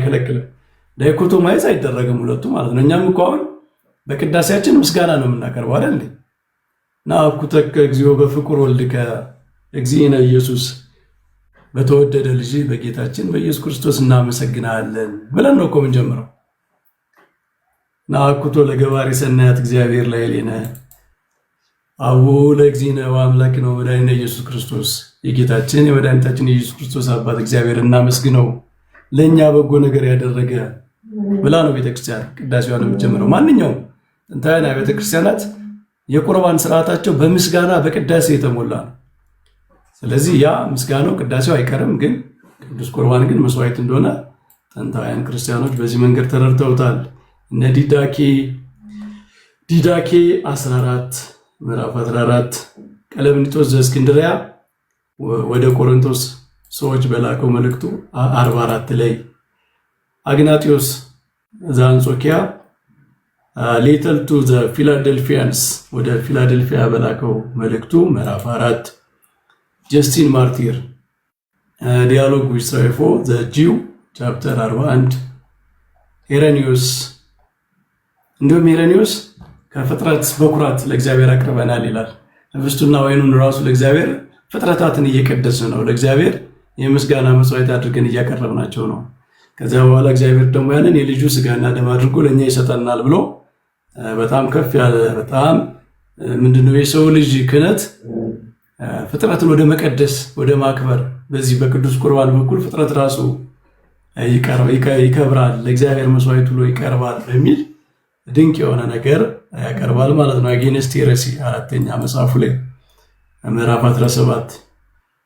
አይከለክልም። ዳይኮቶማይዝ አይደረግም ሁለቱ ማለት ነው። እኛም እኮ አሁን በቅዳሴያችን ምስጋና ነው የምናቀርበው አይደል? ናኩተከ እግዚኦ በፍቁር ወልድከ እግዚእነ ኢየሱስ፣ በተወደደ ልጅ በጌታችን በኢየሱስ ክርስቶስ እናመሰግናለን ብለን ነው እኮ የምንጀምረው። ናኩቶ ለገባሪ ሰናያት እግዚአብሔር ላዕሌነ አቡ ለእግዚእነ ወአምላክነ ወመድኃኒነ ኢየሱስ ክርስቶስ፣ የጌታችን የመድኃኒታችን የኢየሱስ ክርስቶስ አባት እግዚአብሔር እናመስግነው ለእኛ በጎ ነገር ያደረገ ብላ ነው ቤተክርስቲያን ቅዳሴዋን የምትጀምረው። ማንኛውም ጥንታውያን ቤተክርስቲያናት የቁርባን ስርዓታቸው በምስጋና በቅዳሴ የተሞላ ነው። ስለዚህ ያ ምስጋናው ቅዳሴው አይቀርም፣ ግን ቅዱስ ቁርባን ግን መስዋዕት እንደሆነ ጥንታውያን ክርስቲያኖች በዚህ መንገድ ተረድተውታል። እነ ዲዳኬ 14 ምዕራፍ 14 ቀለምንጦስ ዘእስክንድርያ ወደ ቆሮንቶስ ሰዎች በላከው መልእክቱ 44 ላይ አግናጢዮስ ዘአንጾኪያ ሌተር ቱ ዘ ፊላደልፊያንስ ወደ ፊላደልፊያ በላከው መልእክቱ ምዕራፍ 4 ጀስቲን ማርቲር ዲያሎግ ዊዝ ትራይፎ ዘ ጂው ቻፕተር 41 ሄሬኒዮስ እንደውም ሄሬኒዮስ ከፍጥረት በኩራት ለእግዚአብሔር አቅርበናል ይላል። ህብስቱና ወይኑን ራሱ ለእግዚአብሔር ፍጥረታትን እየቀደስን ነው፣ ለእግዚአብሔር የምስጋና መስዋዕት አድርገን እያቀረብናቸው ነው። ከዚያ በኋላ እግዚአብሔር ደግሞ ያንን የልጁ ስጋና ደም አድርጎ ለእኛ ይሰጠናል ብሎ በጣም ከፍ ያለ በጣም ምንድነው የሰው ልጅ ክህነት ፍጥረትን ወደ መቀደስ ወደ ማክበር በዚህ በቅዱስ ቁርባን በኩል ፍጥረት ራሱ ይከብራል፣ ለእግዚአብሔር መስዋዕት ብሎ ይቀርባል በሚል ድንቅ የሆነ ነገር ያቀርባል ማለት ነው። አጌንስት ሄረሲ አራተኛ መጽሐፉ ላይ ምዕራፍ 17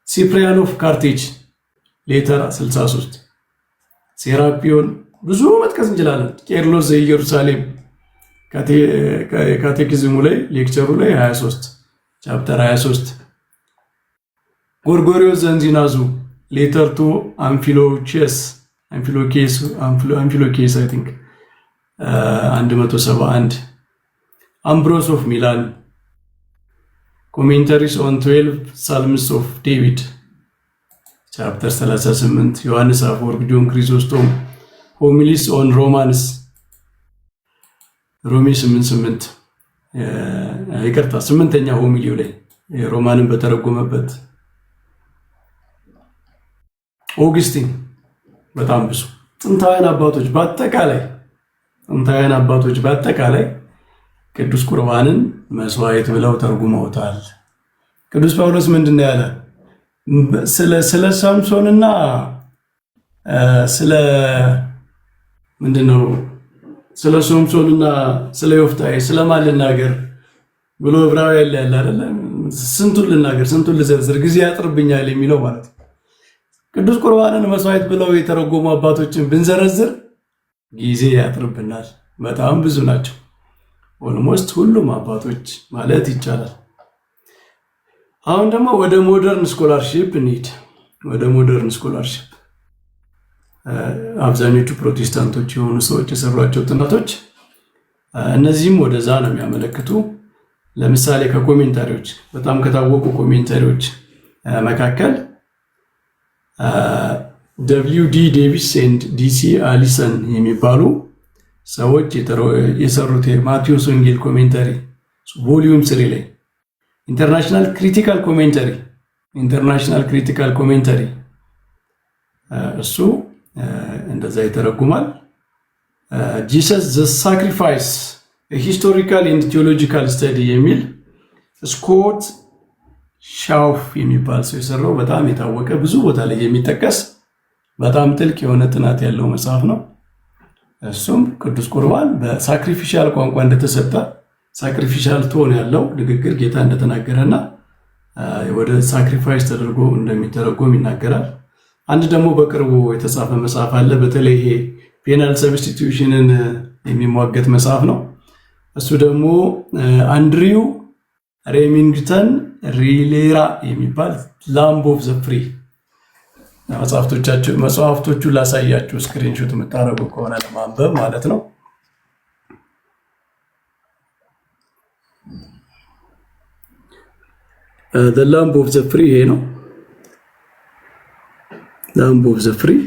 ሲፕሪያን ኦፍ ካርቴጅ ሌተር 63 ሴራፒዮን ብዙ መጥቀስ እንችላለን። ቄርሎስ ዘኢየሩሳሌም ካቴኪዝሙ ላይ ሌክቸሩ ላይ 23 ቻፕተር 23 ጎርጎሪዮስ ዘንዚናዙ ሌተር ቱ አንፊሎኬስ አይ ቲንክ 171 አምብሮስ ኦፍ ሚላን ኮሜንታሪስ ኦን 12 ሳልምስ ኦፍ ዴቪድ ቻፕተር 38 ዮሐንስ አፈወርቅ ጆን ክሪሶስቶም ሆሚሊስ ኦን ሮማንስ ሮሜ 8:8 ይቅርታ 8ኛ ሆሚሊው ላይ ሮማንን በተረጎመበት ኦግስቲን በጣም ብዙ ጥንታውያን አባቶች በአጠቃላይ ቅዱስ ቁርባንን መስዋዕት ብለው ተርጉመውታል። ቅዱስ ጳውሎስ ምንድነው ያለ? ስለ ሳምሶንና ስለ ሶምሶንና ስለ ዮፍታሔ ስለማን ልናገር ብሎ ዕብራውያን ላይ ያለ አይደለ? ስንቱን ልናገር ስንቱን ልዘርዝር ጊዜ ያጥርብኛል የሚለው ማለት ነው። ቅዱስ ቁርባንን መስዋዕት ብለው የተረጎሙ አባቶችን ብንዘረዝር ጊዜ ያጥርብናል። በጣም ብዙ ናቸው። ኦልሞስት ሁሉም አባቶች ማለት ይቻላል። አሁን ደግሞ ወደ ሞደርን ስኮላርሺፕ እንሂድ። ወደ ሞደርን ስኮላርሺፕ አብዛኞቹ ፕሮቴስታንቶች የሆኑ ሰዎች የሰሯቸው ጥናቶች እነዚህም ወደዛ ነው የሚያመለክቱ። ለምሳሌ ከኮሜንታሪዎች በጣም ከታወቁ ኮሜንታሪዎች መካከል WD ዴቪስ ኤንድ DC አሊሰን የሚባሉ ሰዎች የሰሩት የማቴዎስ ወንጌል ኮሜንታሪ ቮሊዩም 3 ላይ ኢንተርናሽናል ክሪቲካል ኮሜንታሪ እሱ እንደዛ ይተረጉማል። ጂሰስ ዘ ሳክሪፋይስ ሂስቶሪካል ኤንድ ቴዎሎጂካል ስተዲ የሚል ስኮት ሻውፍ የሚባል ሰው የሰራው በጣም የታወቀ ብዙ ቦታ ላይ የሚጠቀስ በጣም ጥልቅ የሆነ ጥናት ያለው መጽሐፍ ነው። እሱም ቅዱስ ቁርባን በሳክሪፊሻል ቋንቋ እንደተሰጠ ሳክሪፊሻል ቶን ያለው ንግግር ጌታ እንደተናገረና ወደ ሳክሪፋይስ ተደርጎ እንደሚተረጎም ይናገራል። አንድ ደግሞ በቅርቡ የተጻፈ መጽሐፍ አለ። በተለይ ይሄ ፔናል ሰብስቲቲዩሽንን የሚሟገት መጽሐፍ ነው። እሱ ደግሞ አንድሪው ሬሚንግተን ሪሌራ የሚባል ላምብ ኦፍ ዘ ፍሪ መጽሐፍቶቹ ላሳያችሁ ስክሪንሾት የምታረጉ ከሆነ ለማንበብ ማለት ነው። the lamb of the free ይሄ ነው። lamb of the free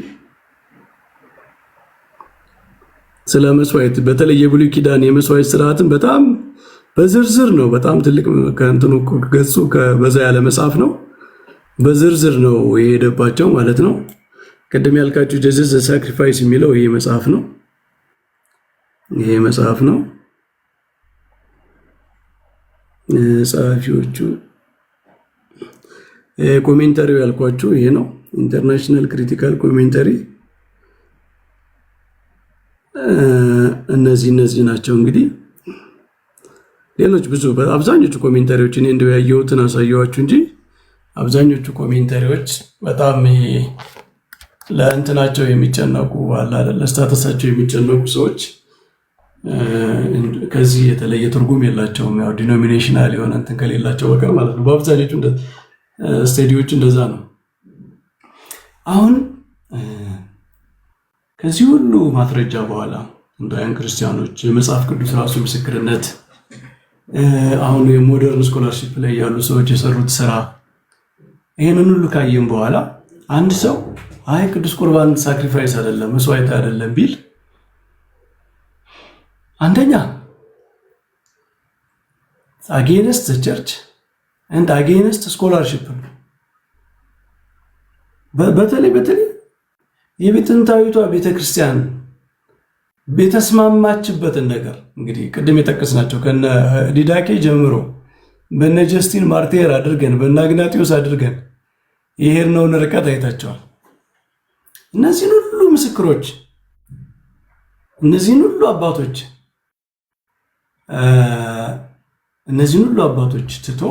ስለ መስዋዕት በተለይ የብሉይ ኪዳን የመስዋዕት ስርዓትን በጣም በዝርዝር ነው። በጣም ትልቅ ከእንትኑ ገጹ ከበዛ ያለ መጽሐፍ ነው። በዝርዝር ነው የሄደባቸው ማለት ነው። ቅድም ያልካችሁ ጀስስ ዘ ሳክሪፋይስ የሚለው ይሄ መጽሐፍ ነው። ይሄ መጽሐፍ ነው። ጸሐፊዎቹ ኮሜንታሪው ያልኳችሁ ይሄ ነው። ኢንተርናሽናል ክሪቲካል ኮሜንታሪ እነዚህ ናቸው። እንግዲህ ሌሎች ብዙ አብዛኞቹ ኮሜንታሪዎች እኔ እንደው ያየሁትን አሳየኋችሁ እንጂ አብዛኞቹ ኮሜንታሪዎች በጣም ለእንትናቸው የሚጨነቁ አለ አይደል፣ ለስታተሳቸው የሚጨነቁ ሰዎች ከዚህ የተለየ ትርጉም የላቸውም። ያው ዲኖሚኔሽናል የሆነ እንትን ከሌላቸው በቀር ማለት ነው። በአብዛኞቹ ስቴዲዎች እንደዛ ነው። አሁን ከዚህ ሁሉ ማስረጃ በኋላ እንዳያን ክርስቲያኖች የመጽሐፍ ቅዱስ ራሱ ምስክርነት፣ አሁን የሞደርን ስኮላርሺፕ ላይ ያሉ ሰዎች የሰሩት ስራ፣ ይሄንን ሁሉ ካየን በኋላ አንድ ሰው አይ ቅዱስ ቁርባን ሳክሪፋይስ አይደለም መስዋዕት አይደለም ቢል አንደኛ አጌንስት ዘ ቸርች ኤንድ አጌንስት ስኮላርሺፕ። በተለይ የጥንታዊቷ ቤተክርስቲያን የተስማማችበትን ነገር እንግዲህ ቅድም የጠቀስናቸው ከነ ዲዳኬ ጀምሮ በነ ጀስቲን ማርቴር አድርገን በነ አግናጢዮስ አድርገን የሄድነውን ርቀት አይታቸዋል። እነዚህን ሁሉ ምስክሮች እነዚህን ሁሉ አባቶች ትቶ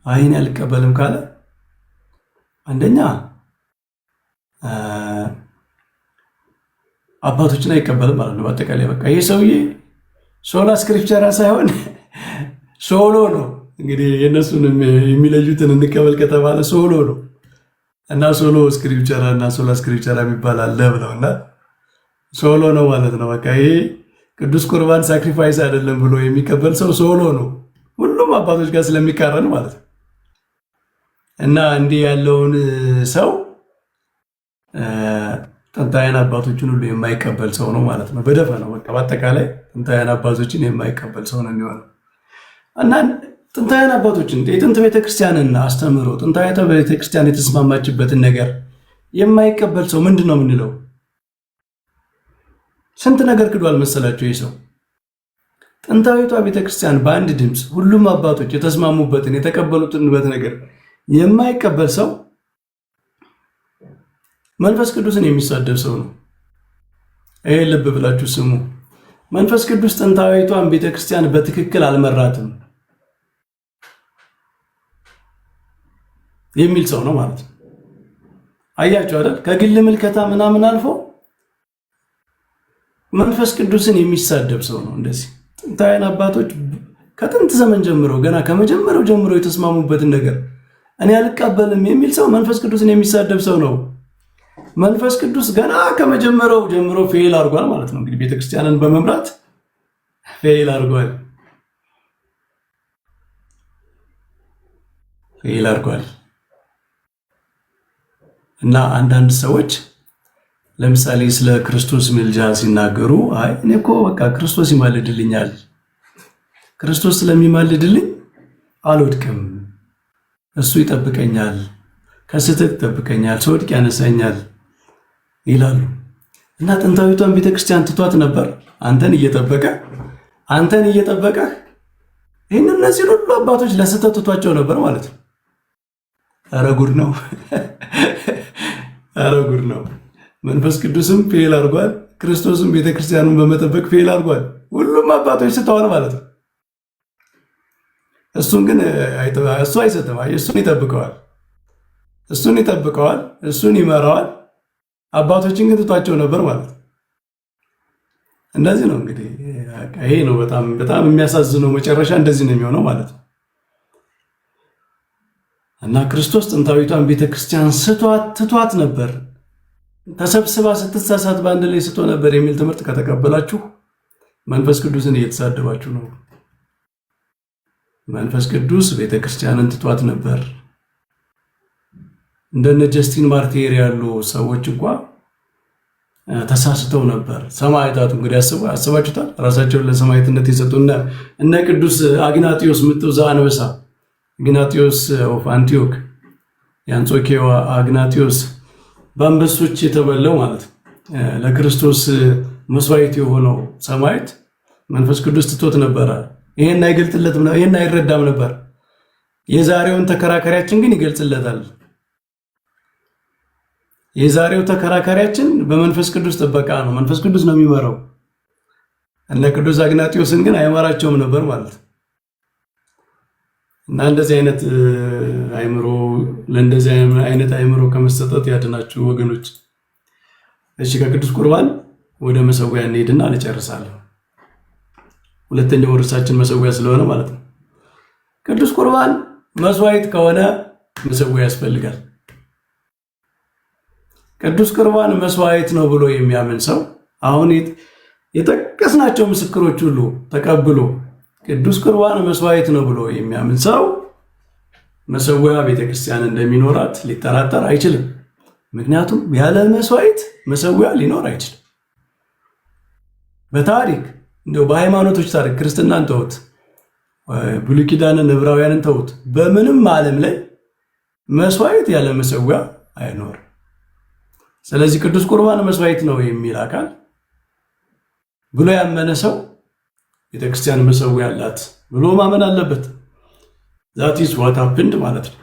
አይን አልቀበልም ካለ አንደኛ አባቶችን አይቀበልም ማለት ነው። በአጠቃላይ በቃ ይሄ ሰውዬ ሶላ ስክሪፕቸራ ሳይሆን ሶሎ ነው። እንግዲህ የእነሱን የሚለዩትን እንቀበል ከተባለ ሶሎ ነው እና ሶሎ ስክሪፕቸራ እና ሶላ ስክሪፕቸራ የሚባል አለ ብለውና ሶሎ ነው ማለት ነው። በቃ ይሄ ቅዱስ ቁርባን ሳክሪፋይስ አይደለም ብሎ የሚቀበል ሰው ሶሎ ነው፣ ሁሉም አባቶች ጋር ስለሚቃረን ማለት ነው። እና እንዲህ ያለውን ሰው ጥንታውያን አባቶችን ሁሉ የማይቀበል ሰው ነው ማለት ነው። በደፈናው በቃ በአጠቃላይ ጥንታውያን አባቶችን የማይቀበል ሰው ነው የሚሆነው። እና ጥንታውያን አባቶችን የጥንት ቤተክርስቲያንን አስተምሮ ጥንታዊቷ ቤተክርስቲያን የተስማማችበትን ነገር የማይቀበል ሰው ምንድን ነው የምንለው? ስንት ነገር ክዷል መሰላችሁ ይህ ሰው። ጥንታዊቷ ቤተክርስቲያን በአንድ ድምፅ ሁሉም አባቶች የተስማሙበትን የተቀበሉትንበት ነገር የማይቀበል ሰው መንፈስ ቅዱስን የሚሳደብ ሰው ነው። ይሄ ልብ ብላችሁ ስሙ። መንፈስ ቅዱስ ጥንታዊቷን ቤተክርስቲያን በትክክል አልመራትም የሚል ሰው ነው ማለት ነው። አያችሁ አይደል? ከግል ምልከታ ምናምን አልፎ መንፈስ ቅዱስን የሚሳደብ ሰው ነው። እንደዚህ ጥንታውያን አባቶች ከጥንት ዘመን ጀምሮ ገና ከመጀመሪያው ጀምሮ የተስማሙበትን ነገር እኔ አልቀበልም የሚል ሰው መንፈስ ቅዱስን የሚሳደብ ሰው ነው። መንፈስ ቅዱስ ገና ከመጀመሪያው ጀምሮ ፌል አድርጓል ማለት ነው። እንግዲህ ቤተክርስቲያንን በመምራት ፌል አድርጓል እና አንዳንድ ሰዎች ለምሳሌ ስለ ክርስቶስ ምልጃ ሲናገሩ አይ እኔ እኮ በቃ ክርስቶስ ይማልድልኛል፣ ክርስቶስ ስለሚማልድልኝ አልወድቅም፣ እሱ ይጠብቀኛል፣ ከስህተት ይጠብቀኛል፣ ስወድቅ ያነሳኛል ይላሉ። እና ጥንታዊቷን ቤተክርስቲያን ትቷት ነበር አንተን እየጠበቀ ይህን እነዚህ ሁሉ አባቶች ለስህተት ትቷቸው ነበር ማለት ነው። ኧረ ጉድ ነው። ኧረ ጉድ ነው። መንፈስ ቅዱስም ፌል አድርጓል፣ ክርስቶስም ቤተክርስቲያኑን በመጠበቅ ፌል አድርጓል። ሁሉም አባቶች ስተዋል ማለት ነው። እሱን ግን እሱ አይሰጥም። እሱን ይጠብቀዋል፣ እሱን ይመራዋል። አባቶችን ግን ትቷቸው ነበር ማለት ነው። እንደዚህ ነው እንግዲህ። ይሄ ነው በጣም በጣም የሚያሳዝነው መጨረሻ እንደዚህ ነው የሚሆነው ማለት ነው። እና ክርስቶስ ጥንታዊቷን ቤተክርስቲያን ትቷት ነበር። ተሰብስባ ስትሳሳት በአንድ ላይ ስቶ ነበር የሚል ትምህርት ከተቀበላችሁ መንፈስ ቅዱስን እየተሳደባችሁ ነው። መንፈስ ቅዱስ ቤተክርስቲያንን ትቷት ነበር። እንደነ ጀስቲን ማርቴር ያሉ ሰዎች እንኳን ተሳስተው ነበር። ሰማዕታቱ እንግዲህ አስባችሁታል። ራሳቸውን ለሰማዕትነት የሰጡ እነ ቅዱስ አግናጢዮስ ምጥው ዘአንበሳ፣ አግናጢዮስ ኦፍ አንቲዮክ፣ የአንጾኪያው አግናጢዮስ በአንበሶች የተበላው ማለት ነው። ለክርስቶስ መስዋዕት የሆነው ሰማዕት መንፈስ ቅዱስ ትቶት ነበረ። ይሄን አይገልጥለትም፣ ይሄን አይረዳም ነበር። የዛሬውን ተከራካሪያችን ግን ይገልጽለታል። የዛሬው ተከራካሪያችን በመንፈስ ቅዱስ ጥበቃ ነው። መንፈስ ቅዱስ ነው የሚመራው። እነ ቅዱስ አግናጢዮስን ግን አይመራቸውም ነበር ማለት ነው። እና እንደዚህ አይነት አይምሮ ለእንደዚህ አይነት አይምሮ ከመሰጠት ያድናችሁ ወገኖች። እሺ ከቅዱስ ቁርባን ወደ መሰዊያ እንሄድና እንጨርሳለን። ሁለተኛው ርዕሳችን መሰዊያ ስለሆነ ማለት ነው። ቅዱስ ቁርባን መስዋዕት ከሆነ መሰዊያ ያስፈልጋል። ቅዱስ ቁርባን መስዋዕት ነው ብሎ የሚያምን ሰው አሁን የጠቀስናቸው ምስክሮች ሁሉ ተቀብሎ ቅዱስ ቁርባን መስዋዕት ነው ብሎ የሚያምን ሰው መሰዊያ ቤተክርስቲያን እንደሚኖራት ሊጠራጠር አይችልም። ምክንያቱም ያለ መስዋዕት መሰዊያ ሊኖር አይችልም። በታሪክ እንደው በሃይማኖቶች ታሪክ ክርስትናን ተውት፣ ብሉይ ኪዳንን ዕብራውያንን ተውት፣ በምንም ዓለም ላይ መስዋዕት ያለ መሰዊያ አይኖርም። ስለዚህ ቅዱስ ቁርባን መስዋዕት ነው የሚል አካል ብሎ ያመነ ሰው ቤተክርስቲያን መሰዊያ አላት ብሎ ማመን አለበት። ዛት ኢዝ ዋት ሃፕንድ ማለት ነው።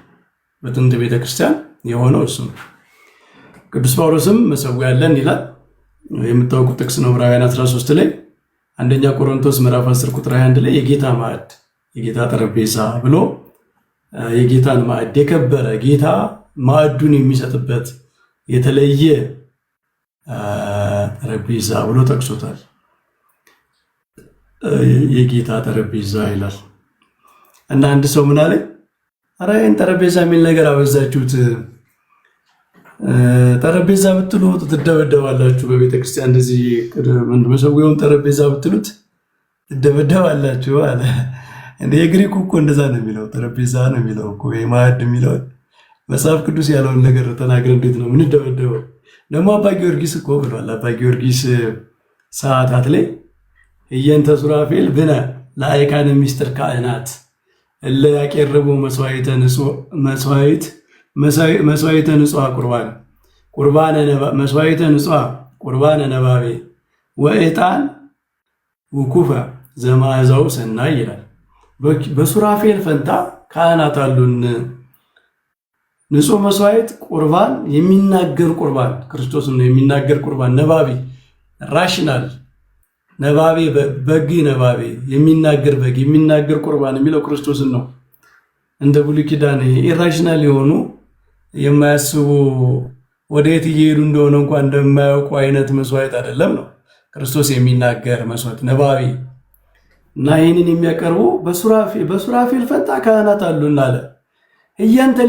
በጥንት ቤተክርስቲያን የሆነው እሱ ነው። ቅዱስ ጳውሎስም መሰዊያ አለን ይላል። የምታውቁት ጥቅስ ነው። ዕብራውያን 13 ላይ፣ አንደኛ ቆሮንቶስ ምዕራፍ 10 ቁጥር 21 ላይ የጌታ ማዕድ የጌታ ጠረጴዛ ብሎ የጌታን ማዕድ የከበረ ጌታ ማዕዱን የሚሰጥበት የተለየ ጠረጴዛ ብሎ ጠቅሶታል። የጌታ ጠረጴዛ ይላል እና አንድ ሰው ምን አለ? ኧረ ይሄን ጠረጴዛ የሚል ነገር አበዛችሁት። ጠረጴዛ ብትሉ ትደበደባላችሁ። በቤተክርስቲያን እንደዚህ መሰዊያውን ጠረጴዛ ብትሉት ትደበደባላችሁ አለ። እንደ የግሪኩ እኮ እንደዛ ነው የሚለው፣ ጠረጴዛ ነው የሚለው እኮ ማዕድ የሚለው መጽሐፍ ቅዱስ ያለውን ነገር ተናግረን እንዴት ነው ምን ደበደበው? ደግሞ አባ ጊዮርጊስ እኮ ብሏል። አባ ጊዮርጊስ ሰዓታት ላይ እየንተ ሱራፌል ብነ ለአይካን ሚስጥር ካህናት እለ ያቀርቡ መስዋዕተ ንጹሐ ቁርባነ ነባቤ ወዕጣን ውኩፈ ዘማዕዛው ሰናይ ይላል። በሱራፌል ፈንታ ካህናት አሉን። ንጹህ መስዋዕት ቁርባን የሚናገር ቁርባን ክርስቶስን ነው የሚናገር ቁርባን ነባቢ ራሽናል ነባቤ በግ ነባቤ የሚናገር በግ የሚናገር ቁርባን የሚለው ክርስቶስን ነው። እንደ ብሉይ ኪዳን ኢራሽናል የሆኑ የማያስቡ ወደየት እየሄዱ እንደሆነ እንኳን እንደማያውቁ አይነት መስዋዕት አይደለም ነው ክርስቶስ የሚናገር መስዋዕት ነባቢ እና ይህንን የሚያቀርቡ በሱራፌል ፈንታ ካህናት አሉን አለ። እየንተ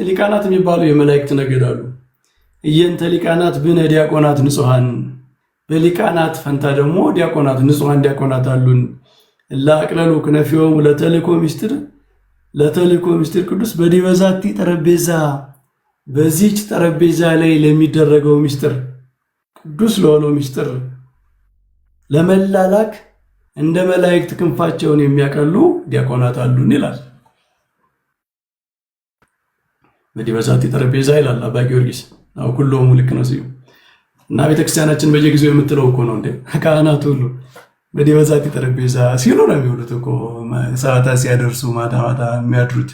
ሊቃናት የሚባሉ የመላእክት ነገድ አሉ። እየንተ ሊቃናት ብነ ዲያቆናት ንጹሐን፣ በሊቃናት ፈንታ ደግሞ ዲያቆናት ንጹሐን ዲያቆናት አሉን። ለአቅለሉ ክነፊሆሙ ለተልእኮ ምስጢር ቅዱስ በዲበ ዛቲ ጠረጴዛ፣ በዚች ጠረጴዛ ላይ ለሚደረገው ምስጢር ቅዱስ ለሆነው ምስጢር ለመላላክ እንደ መላእክት ክንፋቸውን የሚያቀሉ ዲያቆናት አሉን ይላል። በዲበ ዛቲ ጠረጴዛ ይላል አባ ጊዮርጊስ። አው ሁሉም ልክ ነው ሲዩ እና ቤተክርስቲያናችን በየጊዜው የምትለው እኮ ነው እንዴ ካህናቱ ሁሉ በዲበ ዛቲ ጠረጴዛ ሲሉ ነው የሚውሉት እኮ ሰዓታት ሲያደርሱ ማታ ማታ የሚያድሩት።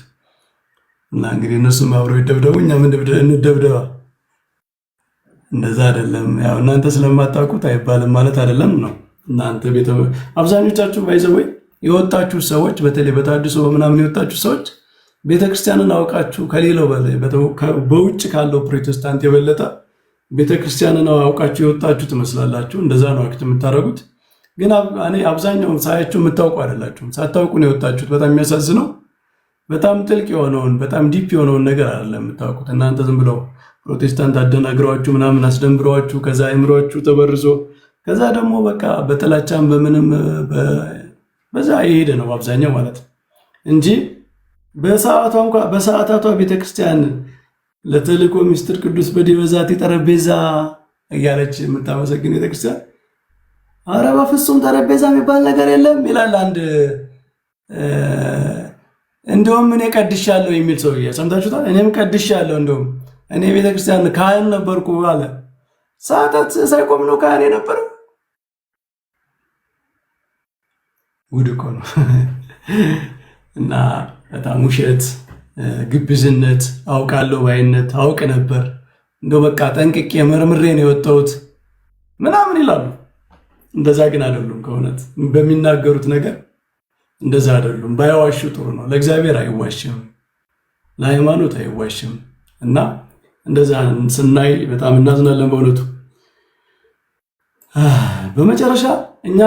እና እንግዲህ እነሱም አብረው ይደብደቡ እኛም እንደብደባ። እንደዛ አይደለም። ያው እናንተ ስለማታውቁት አይባልም ማለት አይደለም ነው። እናንተ አብዛኞቻችሁ ባይዘወይ የወጣችሁ ሰዎች በተለይ በታድሶ ምናምን የወጣችሁ ሰዎች ቤተክርስቲያንን አውቃችሁ ከሌላው በላይ በውጭ ካለው ፕሮቴስታንት የበለጠ ቤተክርስቲያንን አውቃችሁ የወጣችሁ ትመስላላችሁ። እንደዛ ነው አክት የምታደርጉት። ግን እኔ አብዛኛውን ሳያችሁ የምታውቁ አይደላችሁም። ሳታውቁ ነው የወጣችሁት። በጣም የሚያሳዝነው በጣም ጥልቅ የሆነውን በጣም ዲፕ የሆነውን ነገር አይደለም የምታውቁት። እናንተ ዝም ብለው ፕሮቴስታንት አደናግሯችሁ ምናምን አስደንብሯችሁ ከዛ አይምሯችሁ ተበርዞ ከዛ ደግሞ በቃ በጥላቻም በምንም በዛ ይሄድ ነው አብዛኛው ማለት ነው እንጂ በሰዓታቷ ቤተክርስቲያን ለተልእኮ ምስጢር ቅዱስ በዲበ ዛቲ ጠረጴዛ እያለች የምታመሰግን ቤተክርስቲያን ኧረ በፍጹም ጠረጴዛ የሚባል ነገር የለም ይላል አንድ እንደውም እኔ ቀድሻለሁ የሚል ሰውዬ ሰምታችሁታል። እኔም ቀድሻለሁ እንደውም እኔ ቤተክርስቲያን ካህን ነበርኩ አለ። ሰዓታት ሳይቆም ነው ካህን የነበረው። ጉድ እኮ ነው። እና በጣም ውሸት፣ ግብዝነት፣ አውቃለሁ ባይነት፣ አውቅ ነበር እንደው በቃ ጠንቅቄ መርምሬ ነው የወጣሁት ምናምን ይላሉ። እንደዛ ግን አይደሉም። ከእውነት በሚናገሩት ነገር እንደዛ አይደሉም። ባይዋሹ ጥሩ ነው። ለእግዚአብሔር አይዋሽም፣ ለሃይማኖት አይዋሽም። እና እንደዛ ስናይ በጣም እናዝናለን በእውነቱ። በመጨረሻ እኛ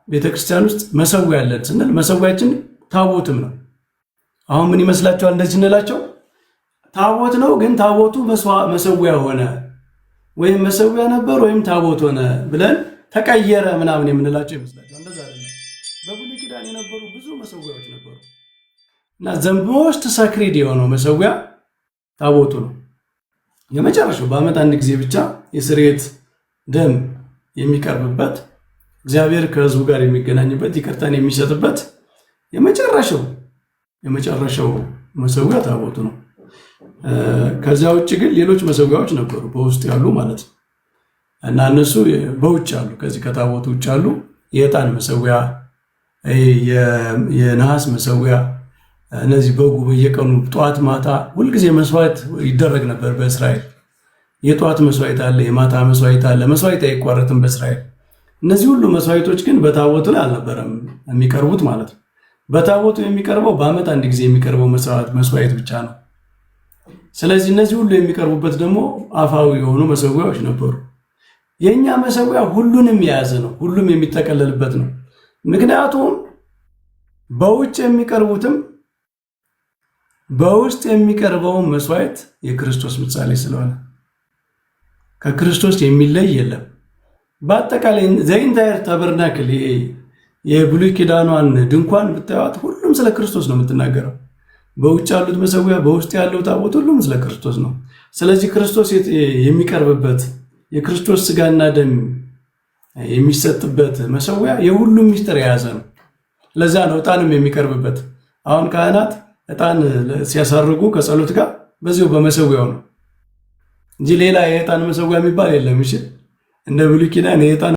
ቤተክርስቲያን ውስጥ መሰዊያ ያለን ስንል መሰዊያችን ታቦትም ነው። አሁን ምን ይመስላችኋል? እንደዚህ እንላቸው ታቦት ነው፣ ግን ታቦቱ መሰዊያ ሆነ ወይም መሰዊያ ነበር ወይም ታቦት ሆነ ብለን ተቀየረ ምናምን የምንላቸው ይመስላችኋል? እንደዛ አይደለም። በብሉይ ኪዳን የነበሩ ብዙ መሰዊያዎች ነበሩ እና ዘሞስት ሰክሪድ የሆነው መሰዊያ ታቦቱ ነው። የመጨረሻው በዓመት አንድ ጊዜ ብቻ የስርየት ደም የሚቀርብበት እግዚአብሔር ከሕዝቡ ጋር የሚገናኝበት ይቅርታን የሚሰጥበት የመጨረሻው መሰዊያ ታቦቱ ነው። ከዚያ ውጭ ግን ሌሎች መሰዊያዎች ነበሩ በውስጥ ያሉ ማለት ነው እና እነሱ በውጭ አሉ። ከዚህ ከታቦቱ ውጭ አሉ። የዕጣን መሰዊያ፣ የነሐስ መሰዊያ፣ እነዚህ በጉ በየቀኑ ጠዋት ማታ ሁልጊዜ መስዋዕት ይደረግ ነበር በእስራኤል። የጠዋት መስዋዕት አለ፣ የማታ መስዋዕት አለ። መስዋዕት አይቋረጥም በእስራኤል። እነዚህ ሁሉ መስዋዕቶች ግን በታቦቱ ላይ አልነበረም የሚቀርቡት ማለት ነው። በታቦቱ የሚቀርበው በዓመት አንድ ጊዜ የሚቀርበው መስዋዕት ብቻ ነው። ስለዚህ እነዚህ ሁሉ የሚቀርቡበት ደግሞ አፋዊ የሆኑ መሰዊያዎች ነበሩ። የኛ መሰዊያ ሁሉንም የያዘ ነው፣ ሁሉም የሚጠቀለልበት ነው። ምክንያቱም በውጭ የሚቀርቡትም በውስጥ የሚቀርበው መስዋዕት የክርስቶስ ምሳሌ ስለሆነ ከክርስቶስ የሚለይ የለም። በአጠቃላይ ዘኢንታየር ታበርናክል የብሉይ ኪዳኗን ድንኳን ብታዩት ሁሉም ስለ ክርስቶስ ነው የምትናገረው። በውጭ ያሉት መሰዊያ፣ በውስጥ ያለው ታቦት ሁሉም ስለ ክርስቶስ ነው። ስለዚህ ክርስቶስ የሚቀርብበት የክርስቶስ ስጋና ደም የሚሰጥበት መሰዊያ የሁሉም ምስጢር የያዘ ነው። ለዛ ነው ዕጣንም የሚቀርብበት። አሁን ካህናት ዕጣን ሲያሳርጉ ከጸሎት ጋር በዚሁ በመሰዊያው ነው እንጂ ሌላ የዕጣን መሰዊያ የሚባል የለም። እሺ እንደ ብሉይ ኪዳን የዕጣን